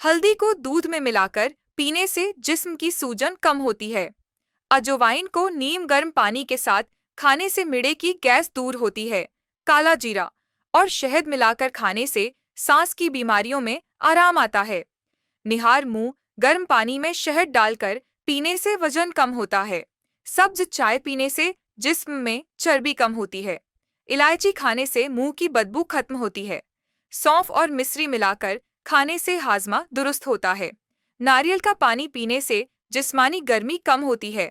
हल्दी को दूध में मिलाकर पीने से जिस्म की सूजन कम होती है। अजवाइन को नीम गर्म पानी के साथ खाने से मिर्दे की गैस दूर होती है। काला जीरा और शहद मिलाकर खाने से सांस की बीमारियों में आराम आता है। निहार मुंह गर्म पानी में शहद डालकर पीने से वजन कम होता है। सब्ज चाय पीने से जिस्म में चर्बी कम होती है। इलायची खाने से मुंह की बदबू खत्म होती है। सौंफ और मिश्री मिलाकर खाने से हाजमा दुरुस्त होता है। नारियल का पानी पीने से जिस्मानी गर्मी कम होती है।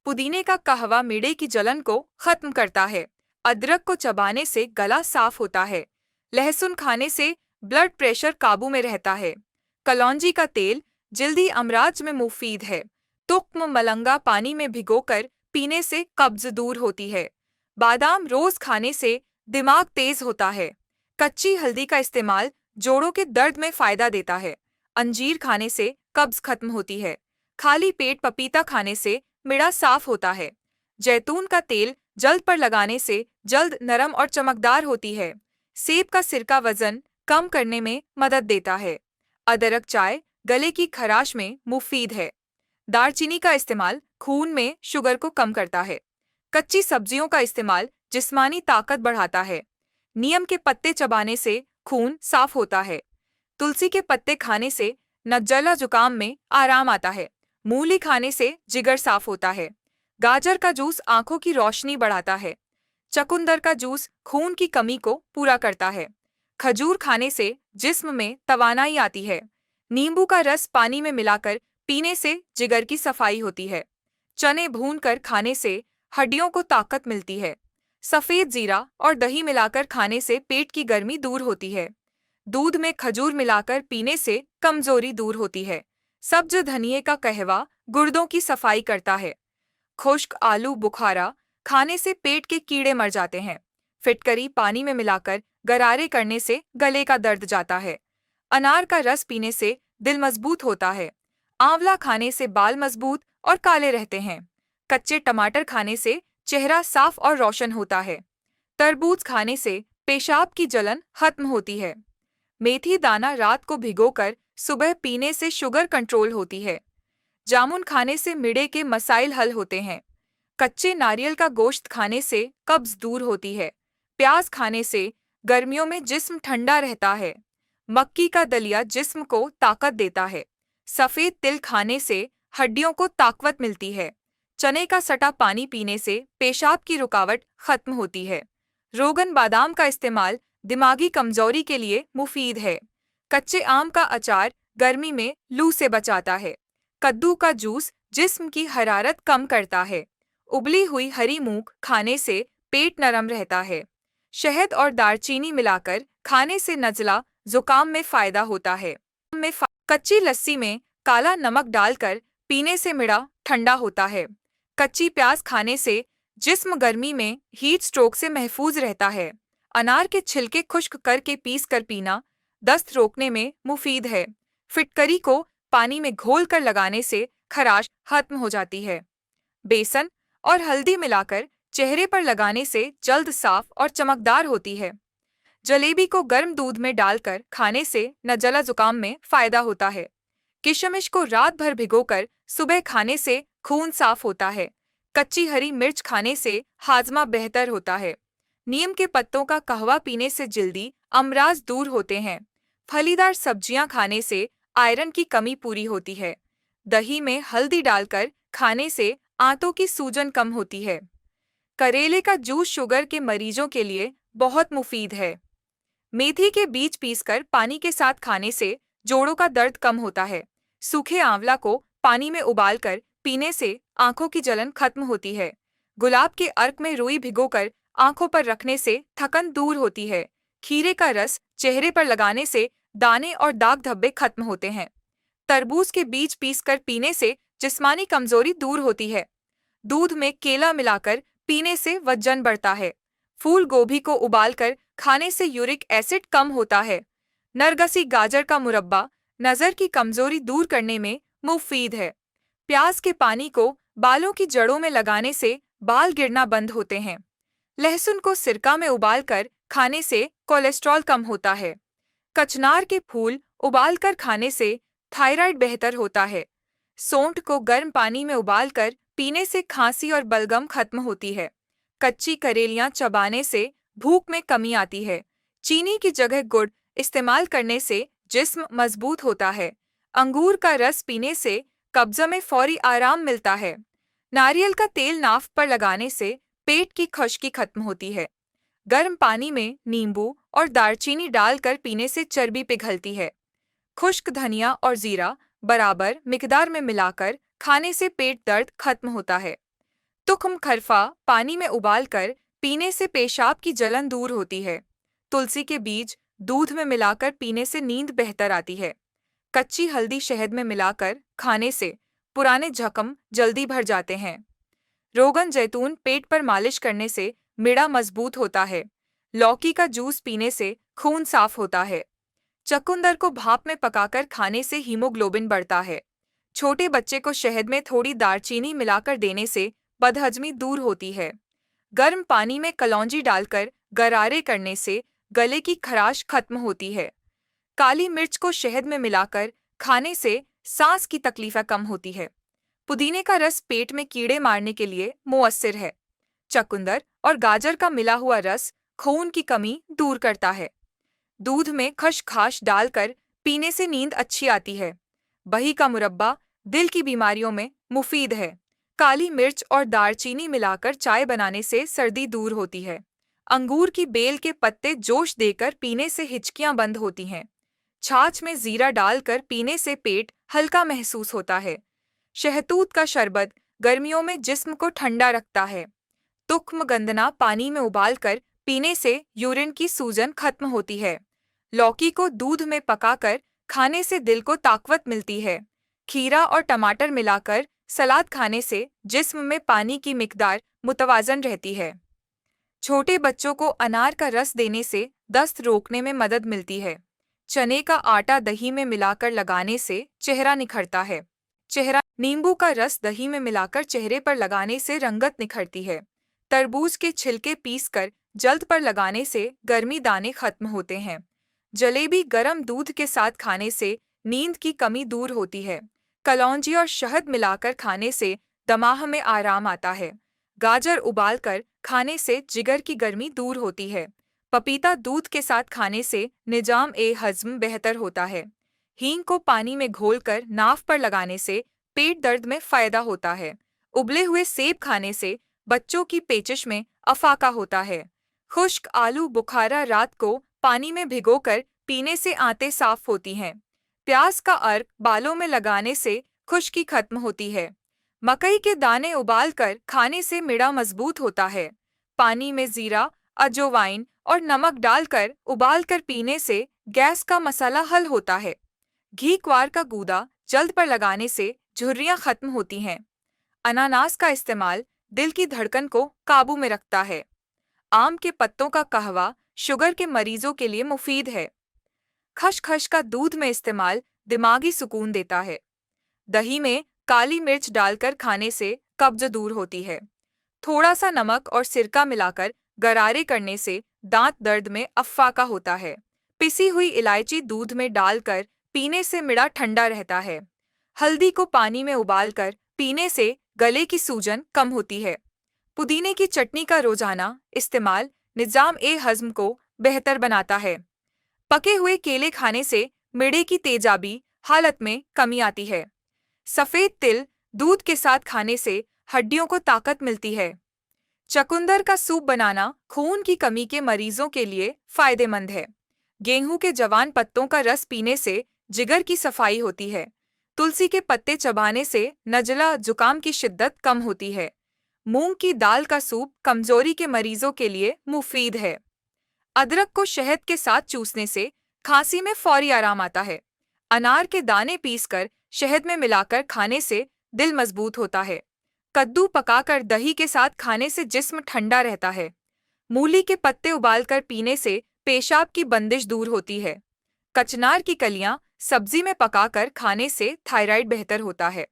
पुदीने का कहवा मिर्दे की जलन को खत्म करता है। अदरक को चबाने से गला साफ होता है। लहसुन खाने से ब्लड प्रेशर काबू में रहता है। कलौंजी का तेल जल्दी अमराज में मुफीद है। तुक्म मलंगा पानी में भिगोकर पीने से कब्ज दूर होती है। बादाम रोज खाने से दिमाग तेज होता है। कच्ची हल्दी का इस्तेमाल जोड़ों के दर्द में फायदा देता है। अंजीर खाने से कब्ज खत्म होती है। खाली पेट पपीता खाने से मिर्दा साफ होता है। जैतून का तेल जल्द पर लगाने से जल्द नरम और चमकदार होती है। सेब का सिरका वजन कम करने में मदद देता है। अदरक चाय गले की खराश में मुफीद है। दालचीनी का इस्तेमाल खून में शुगर को कम करता है। कच्ची सब्जियों का इस्तेमाल जिस्मानी ताकत बढ़ाता है। नीम के पत्ते चबाने से खून साफ होता है। तुलसी के पत्ते खाने से नज़ला जुकाम में आराम आता है। मूली खाने से जिगर साफ होता है। गाजर का जूस आंखों की रोशनी बढ़ाता है। चकुंदर का जूस खून की कमी को पूरा करता है। खजूर खाने से जिस्म में तवानाई आती है। नींबू का रस पानी में मिलाकर पीने से जिगर की सफाई होती है। चने भूनकर खाने से हड्डियों को ताकत मिलती है। सफ़ेद जीरा और दही मिलाकर खाने से पेट की गर्मी दूर होती है। दूध में खजूर मिलाकर पीने से कमजोरी दूर होती है। सब्ज धनिए का कहवा गुर्दों की सफाई करता है। खुश्क आलू बुखारा खाने से पेट के कीड़े मर जाते हैं। फिटकरी पानी में मिलाकर गरारे करने से गले का दर्द जाता है। अनार का रस पीने से दिल मजबूत होता है। आंवला खाने से बाल मजबूत और काले रहते हैं। कच्चे टमाटर खाने से चेहरा साफ और रोशन होता है। तरबूज खाने से पेशाब की जलन खत्म होती है। मेथी दाना रात को भिगोकर सुबह पीने से शुगर कंट्रोल होती है। जामुन खाने से मिर्दे के मसाइल हल होते हैं। कच्चे नारियल का गोश्त खाने से कब्ज दूर होती है। प्याज खाने से गर्मियों में जिस्म ठंडा रहता है। मक्की का दलिया जिस्म को ताकत देता है। सफ़ेद तिल खाने से हड्डियों को ताकत मिलती है। चने का सटा पानी पीने से पेशाब की रुकावट खत्म होती है। रोगन बादाम का इस्तेमाल दिमागी कमजोरी के लिए मुफीद है। कच्चे आम का अचार गर्मी में लू से बचाता है। कद्दू का जूस जिस्म की हरारत कम करता है। उबली हुई हरी मूंग खाने से पेट नरम रहता है। शहद और दालचीनी मिलाकर खाने से नज़ला जुकाम में फायदा होता है। कच्ची लस्सी में काला नमक डालकर पीने से मिर्दा ठंडा होता है। कच्ची प्याज खाने से जिस्म गर्मी में हीट स्ट्रोक से महफूज रहता है। अनार के छिलके खुश्क करके पीस कर पीना दस्त रोकने में मुफीद है। फिटकरी को पानी में घोल कर लगाने से खराश खत्म हो जाती है। बेसन और हल्दी मिलाकर चेहरे पर लगाने से जल्द साफ और चमकदार होती है। जलेबी को गर्म दूध में डालकर खाने से नज़ला जुकाम में फायदा होता है। किशमिश को रात भर भिगोकर सुबह खाने से खून साफ होता है। कच्ची हरी मिर्च खाने से हाजमा बेहतर होता है। नीम के पत्तों का कहवा पीने से जल्दी अमराज दूर होते हैं। फलीदार सब्जियां खाने से आयरन की कमी पूरी होती है। दही में हल्दी डालकर खाने से आंतों की सूजन कम होती है। करेले का जूस शुगर के मरीजों के लिए बहुत मुफीद है। मेथी के बीज पीसकर पानी के साथ खाने से जोड़ों का दर्द कम होता है। सूखे आंवला को पानी में उबालकर पीने से आंखों की जलन खत्म होती है। गुलाब के अर्क में रुई भिगोकर आंखों पर रखने से थकन दूर होती है। खीरे का रस चेहरे पर लगाने से दाने और दाग धब्बे खत्म होते हैं। तरबूज के बीज पीसकर पीने से जिस्मानी कमजोरी दूर होती है। दूध में केला मिलाकर पीने से वजन बढ़ता है। फूल गोभी को उबालकर खाने से यूरिक एसिड कम होता है। नरगसी गाजर का मुरब्बा नज़र की कमजोरी दूर करने में मुफीद है। प्याज के पानी को बालों की जड़ों में लगाने से बाल गिरना बंद होते हैं। लहसुन को सिरका में उबालकर खाने से कोलेस्ट्रॉल कम होता है। कचनार के फूल उबालकर खाने से थायराइड बेहतर होता है। सौंठ को गर्म पानी में उबालकर पीने से खांसी और बलगम खत्म होती है। कच्ची करेलियां चबाने से भूख में कमी आती है। चीनी की जगह गुड़ इस्तेमाल करने से जिस्म मजबूत होता है। अंगूर का रस पीने से कब्ज में फौरी आराम मिलता है। नारियल का तेल नाफ पर लगाने से पेट की खुश्की खत्म होती है। गर्म पानी में नींबू और दालचीनी डालकर पीने से चर्बी पिघलती है। खुश्क धनिया और जीरा बराबर मिकदार में मिलाकर खाने से पेट दर्द खत्म होता है। तुख्म खरफा पानी में उबालकर पीने से पेशाब की जलन दूर होती है। तुलसी के बीज दूध में मिलाकर पीने से नींद बेहतर आती है। कच्ची हल्दी शहद में मिलाकर खाने से पुराने जख्म जल्दी भर जाते हैं। रोगन जैतून पेट पर मालिश करने से मिड़ा मजबूत होता है। लौकी का जूस पीने से खून साफ होता है। चकुंदर को भाप में पकाकर खाने से हीमोग्लोबिन बढ़ता है। छोटे बच्चे को शहद में थोड़ी दालचीनी मिलाकर देने से बदहजमी दूर होती है। गर्म पानी में कलौंजी डालकर गरारे करने से गले की खराश खत्म होती है। काली मिर्च को शहद में मिलाकर खाने से सांस की तकलीफें कम होती है। पुदीने का रस पेट में कीड़े मारने के लिए मुअस्सिर है। चकुंदर और गाजर का मिला हुआ रस खून की कमी दूर करता है। दूध में खसखस डालकर पीने से नींद अच्छी आती है। बही का मुरब्बा दिल की बीमारियों में मुफीद है। काली मिर्च और दालचीनी मिलाकर चाय बनाने से सर्दी दूर होती है। अंगूर की बेल के पत्ते जोश देकर पीने से हिचकियां बंद होती हैं। छाछ में जीरा डालकर पीने से पेट हल्का महसूस होता है। शहतूत का शरबत गर्मियों में जिस्म को ठंडा रखता है। तुख्म गंदना पानी में उबालकर पीने से यूरिन की सूजन खत्म होती है। लौकी को दूध में पकाकर खाने से दिल को ताकत मिलती है। खीरा और टमाटर मिलाकर सलाद खाने से जिस्म में पानी की मिकदार मुतवाजन रहती है। छोटे बच्चों को अनार का रस देने से दस्त रोकने में मदद मिलती है। चने का आटा दही में मिलाकर लगाने से चेहरा निखरता है। नींबू का रस दही में मिलाकर चेहरे पर लगाने से रंगत निखरती है। तरबूज के छिलके पीसकर जल्द पर लगाने से गर्मी दाने खत्म होते हैं। जलेबी गर्म दूध के साथ खाने से नींद की कमी दूर होती है। कलौंजी और शहद मिलाकर खाने से दमाह में आराम आता है। गाजर उबालकर खाने से जिगर की गर्मी दूर होती है। पपीता दूध के साथ खाने से निजाम ए हजम बेहतर होता है। हींग को पानी में घोलकर नाफ पर लगाने से पेट दर्द में फायदा होता है। उबले हुए सेब खाने से बच्चों की पेचिश में अफाका होता है। खुश्क आलू बुखारा रात को पानी में भिगोकर पीने से आंतें साफ होती हैं। प्याज का अर्क बालों में लगाने से खुश्की खत्म होती है। मकई के दाने उबालकर खाने से मिड़ा मजबूत होता है। पानी में जीरा, अजवाइन और नमक डालकर उबालकर पीने से गैस का मसाला हल होता है। घी क्वार का गूदा जल्द पर लगाने से झुर्रियां खत्म होती हैं। अनानास का इस्तेमाल दिल की धड़कन को काबू में रखता है। आम के पत्तों का कहवा शुगर के मरीजों के लिए मुफीद है। खसखस का दूध में इस्तेमाल दिमागी सुकून देता है। दही में काली मिर्च डालकर खाने से कब्ज दूर होती है। थोड़ा सा नमक और सिरका मिलाकर गरारे करने से दांत दर्द में अफाका होता है। पिसी हुई इलायची दूध में डालकर पीने से मिड़ा ठंडा रहता है। हल्दी को पानी में उबालकर पीने से गले की सूजन कम होती है। पुदीने की चटनी का रोजाना इस्तेमाल निजाम ए हजम को बेहतर बनाता है। पके हुए केले खाने से मिड़े की तेजाबी हालत में कमी आती है। सफ़ेद तिल दूध के साथ खाने से हड्डियों को ताकत मिलती है। चकुंदर का सूप बनाना खून की कमी के मरीजों के लिए फायदेमंद है। गेहूं के जवान पत्तों का रस पीने से जिगर की सफाई होती है। तुलसी के पत्ते चबाने से नजला जुकाम की शिद्दत कम होती है। मूंग की दाल का सूप कमजोरी के मरीजों के लिए मुफीद है। अदरक को शहद के साथ चूसने से खांसी में फौरी आराम आता है। अनार के दाने पीसकर शहद में मिलाकर खाने से दिल मजबूत होता है। कद्दू पकाकर दही के साथ खाने से जिस्म ठंडा रहता है। मूली के पत्ते उबालकर पीने से पेशाब की बंदिश दूर होती है। कचनार की कलियां सब्जी में पकाकर खाने से थायराइड बेहतर होता है।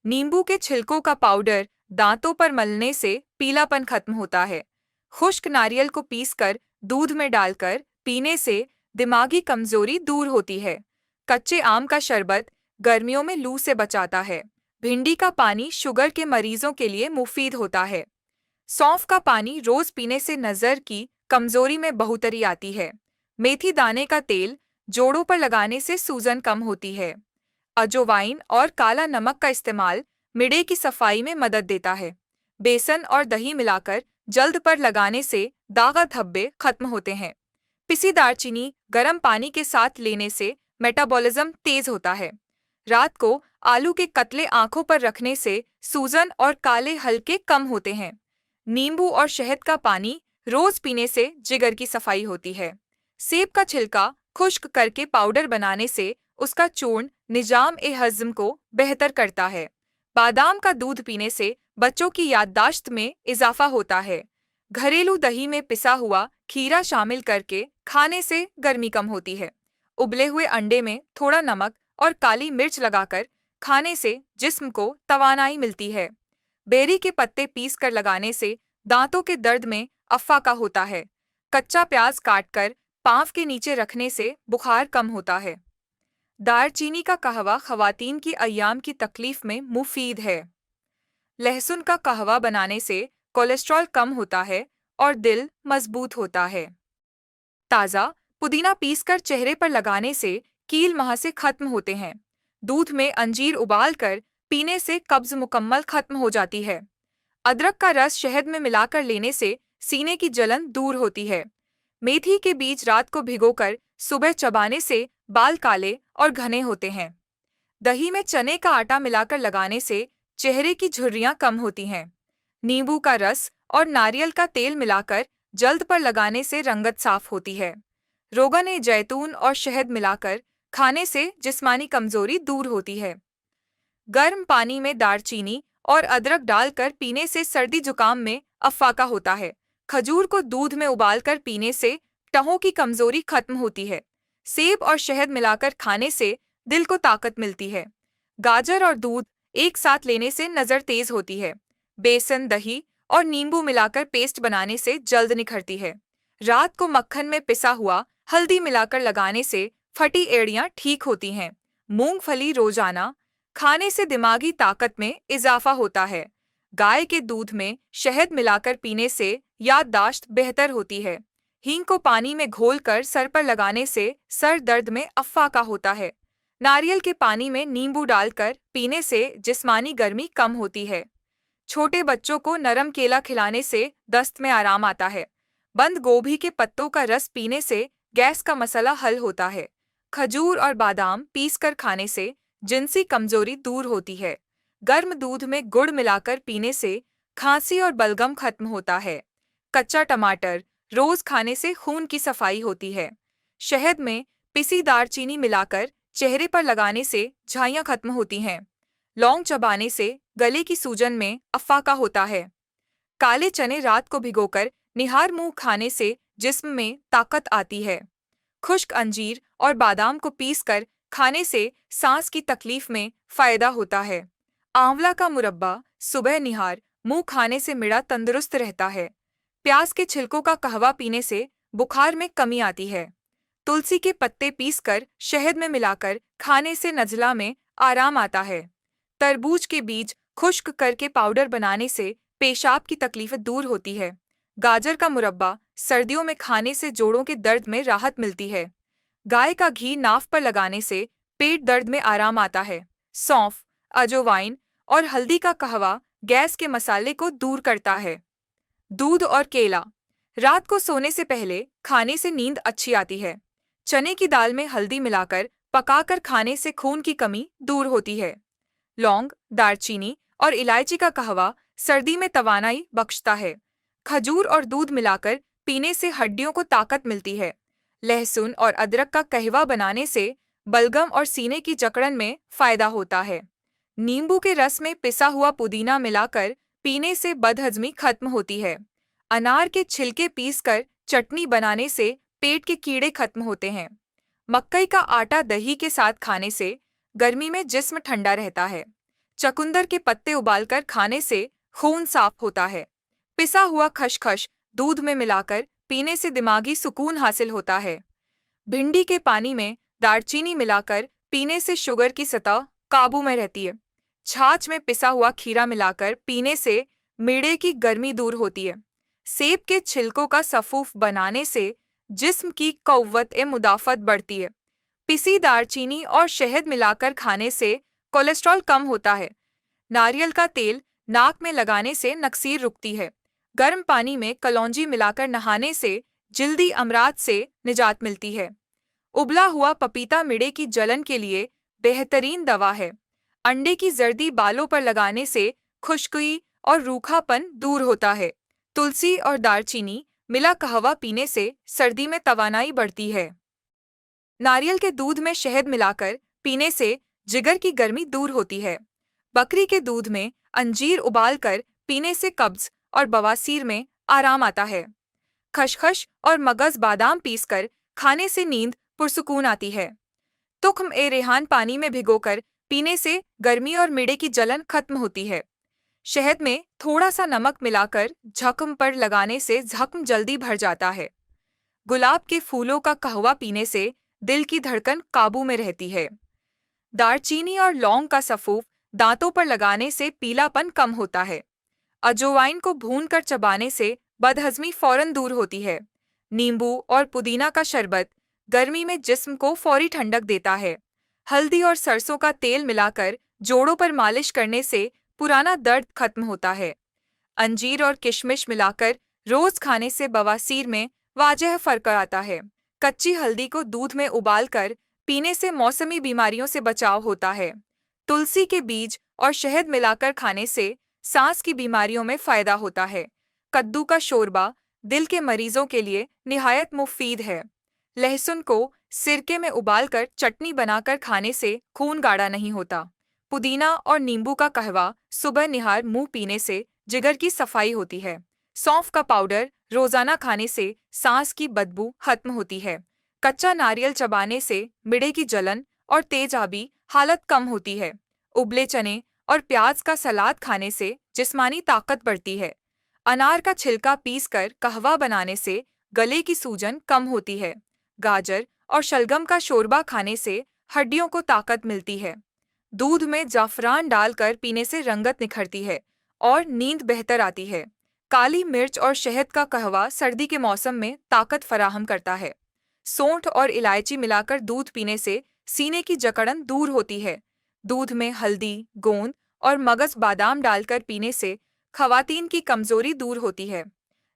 नींबू के छिलकों का पाउडर दांतों पर मलने से पीलापन खत्म होता है। खुश्क नारियल को पीसकर दूध में डालकर पीने से दिमागी कमजोरी दूर होती है। कच्चे आम का शरबत गर्मियों में लू से बचाता है। भिंडी का पानी शुगर के मरीजों के लिए मुफीद होता है। सौंफ का पानी रोज पीने से नज़र की कमजोरी में बढ़ोतरी आती है। मेथी दाने का तेल जोड़ों पर लगाने से सूजन कम होती है। अजवाइन और काला नमक का इस्तेमाल मिडे की सफाई में मदद देता है। बेसन और दही मिलाकर जल्द पर लगाने से दाग धब्बे खत्म होते हैं। पिसी दालचीनी गर्म पानी के साथ लेने से मेटाबॉलिज्म तेज होता है। रात को आलू के कतले आंखों पर रखने से सूजन और काले हल्के कम होते हैं। नींबू और शहद का पानी रोज पीने से जिगर की सफाई होती है। सेब का छिलका खुश्क करके पाउडर बनाने से उसका चूर्ण निजाम ए हज़्म को बेहतर करता है। बादाम का दूध पीने से बच्चों की याददाश्त में इजाफा होता है। घरेलू दही में पिसा हुआ खीरा शामिल करके खाने से गर्मी कम होती है। उबले हुए अंडे में थोड़ा नमक और काली मिर्च लगाकर खाने से जिस्म को तवानाई मिलती है। बेरी के पत्ते पीस कर लगाने से दांतों के दर्द में अफाका होता है। कच्चा प्याज काटकर पाँव के नीचे रखने से बुखार कम होता है। दालचीनी का कहवा खवातीन की अय्याम की तकलीफ में मुफीद है। लहसुन का कहवा बनाने से कोलेस्ट्रॉल कम होता है और दिल मजबूत होता है। ताज़ा पुदीना पीसकर चेहरे पर लगाने से कील महासे खत्म होते हैं। दूध में अंजीर उबालकर पीने से कब्ज मुकम्मल खत्म हो जाती है। अदरक का रस शहद में मिलाकर लेने से सीने की जलन दूर होती है। मेथी के बीज रात को भिगोकर सुबह चबाने से बाल काले और घने होते हैं। दही में चने का आटा मिलाकर लगाने से चेहरे की झुर्रियां कम होती हैं। नींबू का रस और नारियल का तेल मिलाकर जल्द पर लगाने से रंगत साफ होती है। रोगन जैतून और शहद मिलाकर खाने से जिस्मानी कमजोरी दूर होती है। गर्म पानी में दालचीनी और अदरक डालकर पीने से सर्दी जुकाम में अफाका होता है। खजूर को दूध में उबालकर पीने से टहों की कमजोरी खत्म होती है। सेब और शहद मिलाकर खाने से दिल को ताकत मिलती है। गाजर और दूध एक साथ लेने से नज़र तेज होती है। बेसन, दही और नींबू मिलाकर पेस्ट बनाने से जल्द निखरती है। रात को मक्खन में पिसा हुआ हल्दी मिलाकर लगाने से फटी एड़ियां ठीक होती हैं। मूंगफली रोजाना खाने से दिमागी ताकत में इजाफा होता है। गाय के दूध में शहद मिलाकर पीने से याददाश्त बेहतर होती है। हींग को पानी में घोलकर सर पर लगाने से सर दर्द में अफाका होता है। नारियल के पानी में नींबू डालकर पीने से जिस्मानी गर्मी कम होती है। छोटे बच्चों को नरम केला खिलाने से दस्त में आराम आता है। बंद गोभी के पत्तों का रस पीने से गैस का मसला हल होता है। खजूर और बादाम पीसकर खाने से जिनसी कमजोरी दूर होती है। गर्म दूध में गुड़ मिलाकर पीने से खांसी और बलगम खत्म होता है। कच्चा टमाटर रोज खाने से खून की सफाई होती है। शहद में पिसी दालचीनी मिलाकर चेहरे पर लगाने से झाइयाँ खत्म होती हैं। लौंग चबाने से गले की सूजन में अफाका होता है। काले चने रात को भिगोकर निहार मुंह खाने से जिस्म में ताकत आती है। खुश्क अंजीर और बादाम को पीसकर खाने से सांस की तकलीफ में फायदा होता है। आंवला का मुरब्बा सुबह निहार मुंह खाने से मिड़ा तंदुरुस्त रहता है। प्याज के छिलकों का कहवा पीने से बुखार में कमी आती है। तुलसी के पत्ते पीसकर शहद में मिलाकर खाने से नज़ला में आराम आता है। तरबूज के बीज खुश्क करके पाउडर बनाने से पेशाब की तकलीफ दूर होती है। गाजर का मुरब्बा सर्दियों में खाने से जोड़ों के दर्द में राहत मिलती है। गाय का घी नाफ पर लगाने से पेट दर्द में आराम आता है। सौंफ, अजवाइन और हल्दी का कहवा गैस के मसाले को दूर करता है। दूध और केला रात को सोने से पहले खाने से नींद अच्छी आती है। चने की दाल में हल्दी मिलाकर पकाकर खाने से खून की कमी दूर होती है। लौंग, दालचीनी और इलायची का कहवा सर्दी में तवानाई बख्शता है। खजूर और दूध मिलाकर पीने से हड्डियों को ताकत मिलती है। लहसुन और अदरक का कहवा बनाने से बलगम और सीने की जकड़न में फायदा होता है। नींबू के रस में पिसा हुआ पुदीना मिलाकर पीने से बदहजमी खत्म होती है। अनार के छिलके पीसकर चटनी बनाने से पेट के कीड़े खत्म होते हैं। मकई का आटा दही के साथ खाने से गर्मी में जिस्म ठंडा रहता है। चकुंदर के पत्ते उबालकर खाने से खून साफ होता है। पिसा हुआ खसखस दूध में मिलाकर पीने से दिमागी सुकून हासिल होता है। भिंडी के पानी में दालचीनी मिलाकर पीने से शुगर की सतह काबू में रहती है। छाछ में पिसा हुआ खीरा मिलाकर पीने से मिर्दे की गर्मी दूर होती है। सेब के छिलकों का सफूफ बनाने से जिस्म की कुव्वत-ए-मुदाफ़त बढ़ती है। पिसी दालचीनी और शहद मिलाकर खाने से कोलेस्ट्रॉल कम होता है। नारियल का तेल नाक में लगाने से नक्सीर रुकती है। गर्म पानी में कलौंजी मिलाकर नहाने से जल्दी अमराज से निजात मिलती है। उबला हुआ पपीता मिर्दे की जलन के लिए बेहतरीन दवा है। अंडे की जर्दी बालों पर लगाने से खुश्की और रूखापन दूर होता है। तुलसी और दालचीनी मिला कहवा पीने से सर्दी में तवानाई बढ़ती है। नारियल के दूध में शहद मिलाकर पीने से जिगर की गर्मी दूर होती है। बकरी के दूध में अंजीर उबालकर पीने से कब्ज और बवासीर में आराम आता है। खसखस और मगज बादाम पीसकर खाने से नींद पुरसुकून आती है। तुख्म-ए-रेहान पानी में भिगोकर पीने से गर्मी और मिर्दे की जलन खत्म होती है। शहद में थोड़ा सा नमक मिलाकर जख्म पर लगाने से जख्म जल्दी भर जाता है। गुलाब के फूलों का कहवा पीने से दिल की धड़कन काबू में रहती है। दालचीनी और लौंग का सफूफ दांतों पर लगाने से पीलापन कम होता है। अजवाइन को भूनकर चबाने से बदहजमी फौरन दूर होती है। नींबू और पुदीना का शरबत गर्मी में जिस्म को फौरी ठंडक देता है। हल्दी और सरसों का तेल मिलाकर जोड़ों पर मालिश करने से पुराना दर्द खत्म होता है। अंजीर और किशमिश मिलाकर रोज खाने से बवासीर में वाजह फर्क आता है। कच्ची हल्दी को दूध में उबालकर पीने से मौसमी बीमारियों से बचाव होता है। तुलसी के बीज और शहद मिलाकर खाने से सांस की बीमारियों में फायदा होता है। कद्दू का शोरबा दिल के मरीजों के लिए निहायत मुफीद है। लहसुन को सिरके में उबालकर चटनी बनाकर खाने से खून गाढ़ा नहीं होता। पुदीना और नींबू का कहवा सुबह निहार मुंह पीने से जिगर की सफाई होती है। सौंफ का पाउडर रोजाना खाने से सांस की बदबू खत्म होती है। कच्चा नारियल चबाने से मिर्दे की जलन और तेजाबी हालत कम होती है। उबले चने और प्याज का सलाद खाने से जिस्मानी ताकत बढ़ती है। अनार का छिलका पीसकर कहवा बनाने से गले की सूजन कम होती है। गाजर और शलगम का शोरबा खाने से हड्डियों को ताकत मिलती है। दूध में जाफरान डालकर पीने से रंगत निखरती है और नींद बेहतर आती है। काली मिर्च और शहद का कहवा सर्दी के मौसम में ताकत फराहम करता है। सौंठ और इलायची मिलाकर दूध पीने से सीने की जकड़न दूर होती है। दूध में हल्दी, गोंद और मगज बादाम डालकर पीने से खवातीन की कमजोरी दूर होती है।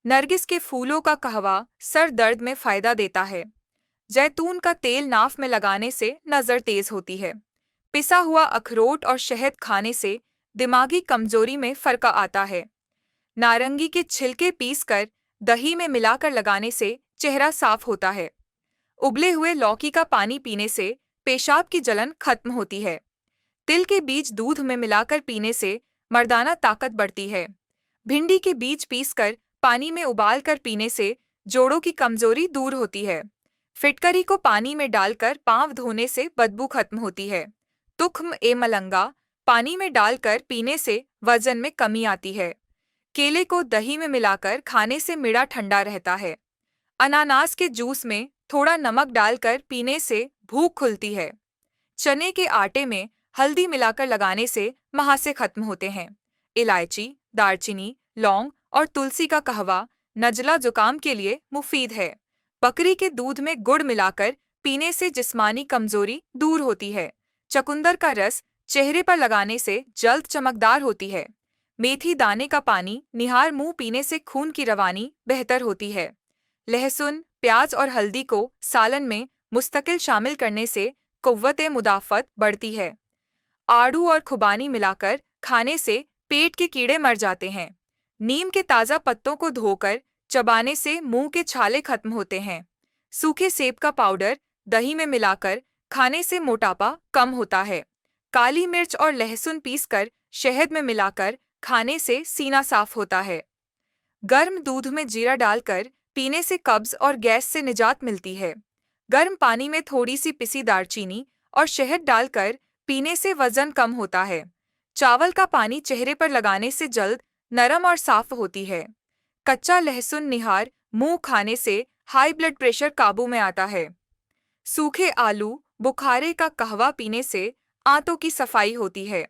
नरगिस के फूलों का कहवा सर दर्द में फायदा देता है। जैतून का तेल नाफ में लगाने से नज़र तेज होती है। पिसा हुआ अखरोट और शहद खाने से दिमागी कमजोरी में फर्क आता है। नारंगी के छिलके पीसकर दही में मिलाकर लगाने से चेहरा साफ होता है। उबले हुए लौकी का पानी पीने से पेशाब की जलन खत्म होती है। तिल के बीज दूध में मिलाकर पीने से मर्दाना ताकत बढ़ती है। भिंडी के बीज पीसकर पानी में उबालकर पीने से जोड़ों की कमजोरी दूर होती है। फिटकरी को पानी में डालकर पांव धोने से बदबू खत्म होती है। तुख्म-ए-मलंगा पानी में डालकर पीने से वजन में कमी आती है। केले को दही में मिलाकर खाने से मिर्दा ठंडा रहता है। अनानास के जूस में थोड़ा नमक डालकर पीने से भूख खुलती है। चने के आटे में हल्दी मिलाकर लगाने से महासे खत्म होते हैं। इलायची, दालचीनी, लौंग और तुलसी का कहवा नजला जुकाम के लिए मुफीद है। बकरी के दूध में गुड़ मिलाकर पीने से जिस्मानी कमजोरी दूर होती है। चकुंदर का रस चेहरे पर लगाने से जल्द चमकदार होती है। मेथी दाने का पानी निहार मुंह पीने से खून की रवानी बेहतर होती है। लहसुन, प्याज और हल्दी को सालन में मुस्तकिल शामिल करने से कुव्वत-ए-मुदाफ़त बढ़ती है। आड़ू और खुबानी मिलाकर खाने से पेट के कीड़े मर जाते हैं। नीम के ताज़ा पत्तों को धोकर चबाने से मुंह के छाले खत्म होते हैं। सूखे सेब का पाउडर दही में मिलाकर खाने से मोटापा कम होता है। काली मिर्च और लहसुन पीसकर शहद में मिलाकर खाने से सीना साफ होता है। गर्म दूध में जीरा डालकर पीने से कब्ज और गैस से निजात मिलती है। गर्म पानी में थोड़ी सी पिसी दालचीनी और शहद डालकर पीने से वजन कम होता है। चावल का पानी चेहरे पर लगाने से जल्द नरम और साफ होती है। कच्चा लहसुन निहार मुंह खाने से हाई ब्लड प्रेशर काबू में आता है। सूखे आलू बुखारे का कहवा पीने से आंतों की सफाई होती है।